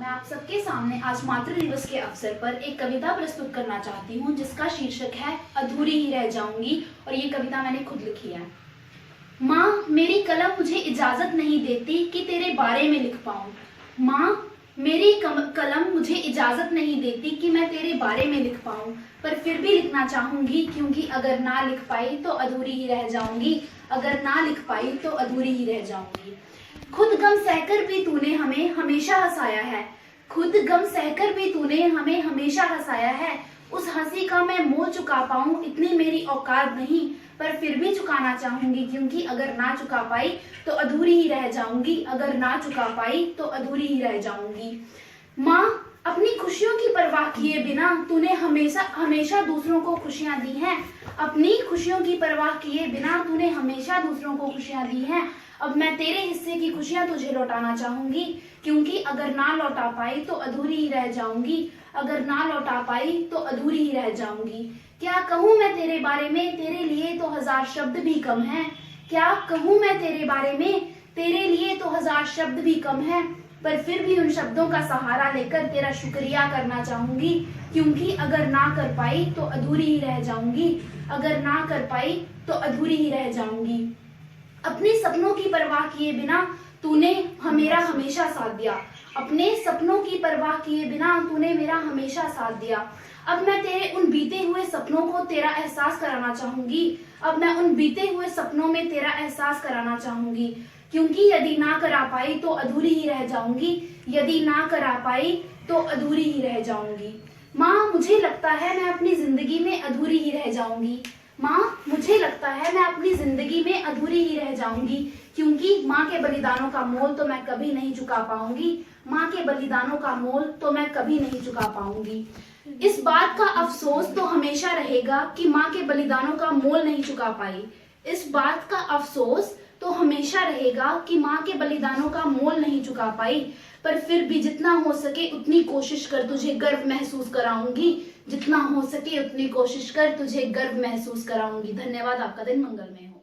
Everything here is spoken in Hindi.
मैं आप सबके सामने आज मातृ दिवस के अवसर पर एक कविता प्रस्तुत करना चाहती हूँ जिसका शीर्षक है अधूरी ही रह जाऊंगी और ये कविता मैंने खुद लिखी है। माँ, मेरी कलम मुझे इजाजत नहीं देती कि तेरे बारे में लिख पाऊँ। माँ, मेरी कलम मुझे इजाजत नहीं देती कि मैं तेरे बारे में लिख पाऊँ, पर फिर भी लिखना चाहूंगी क्योंकि अगर ना लिख पाई तो अधूरी ही रह जाऊंगी। अगर ना लिख पाई तो अधूरी ही रह जाऊंगी। खुद गम सहकर भी तूने हमें हमेशा हंसाया है। खुद गम सहकर भी तूने हमें हमेशा हंसाया है। उस हंसी का मैं मोल चुका पाऊं इतनी मेरी औकात नहीं, पर फिर भी चुकाना चाहूंगी क्योंकि अगर ना चुका पाई तो अधूरी ही रह जाऊंगी। अगर ना चुका पाई तो अधूरी ही रह जाऊंगी। माँ, अपनी खुशियों की परवाह किए बिना तूने हमेशा हमेशा दूसरों को खुशियां दी हैं। अपनी खुशियों की परवाह किए बिना तूने हमेशा दूसरों को खुशियां दी हैं। अब मैं तेरे हिस्से की खुशियां तुझे लौटाना चाहूंगी क्योंकि अगर ना लौटा पाई तो अधूरी ही रह जाऊंगी। अगर ना लौटा पाई तो अधूरी ही रह जाऊंगी। क्या कहूँ मैं तेरे बारे में, तेरे लिए तो हजार शब्द भी कम है। क्या कहूँ मैं तेरे बारे में, तेरे लिए तो हजार शब्द भी कम है, पर फिर भी उन शब्दों का सहारा लेकर तेरा शुक्रिया करना चाहूंगी क्योंकि अगर ना कर पाई तो अधूरी ही रह जाऊंगी। अगर ना कर पाई तो अधूरी ही रह जाऊंगी। अपने सपनों की परवाह किए बिना तूने मेरा हमेशा साथ दिया। अपने सपनों की परवाह किए बिना तूने मेरा हमेशा साथ दिया। अब मैं तेरे उन बीते हुए सपनों को तेरा एहसास कराना चाहूंगी। अब मैं उन बीते हुए सपनों में तेरा एहसास कराना चाहूंगी क्योंकि यदि ना करा पाई तो अधूरी ही रह जाऊंगी। यदि ना करा पाई तो अधूरी ही रह जाऊंगी। माँ, मुझे लगता है मैं अपनी जिंदगी में अधूरी ही रह जाऊंगी। माँ, मुझे लगता है मैं अपनी जिंदगी में अधूरी ही रह जाऊंगी क्योंकि माँ के बलिदानों का मोल तो मैं कभी नहीं चुका पाऊंगी। माँ के बलिदानों का मोल तो मैं कभी नहीं चुका पाऊंगी। इस बात का अफसोस तो हमेशा रहेगा कि माँ के बलिदानों का मोल नहीं चुका पाई। इस बात का अफसोस तो हमेशा रहेगा कि माँ के बलिदानों का मोल नहीं चुका पाई, पर फिर भी जितना हो सके उतनी कोशिश कर तुझे गर्व महसूस कराऊंगी। जितना हो सके उतनी कोशिश कर तुझे गर्व महसूस कराऊंगी। धन्यवाद। आपका दिन मंगलमय हो।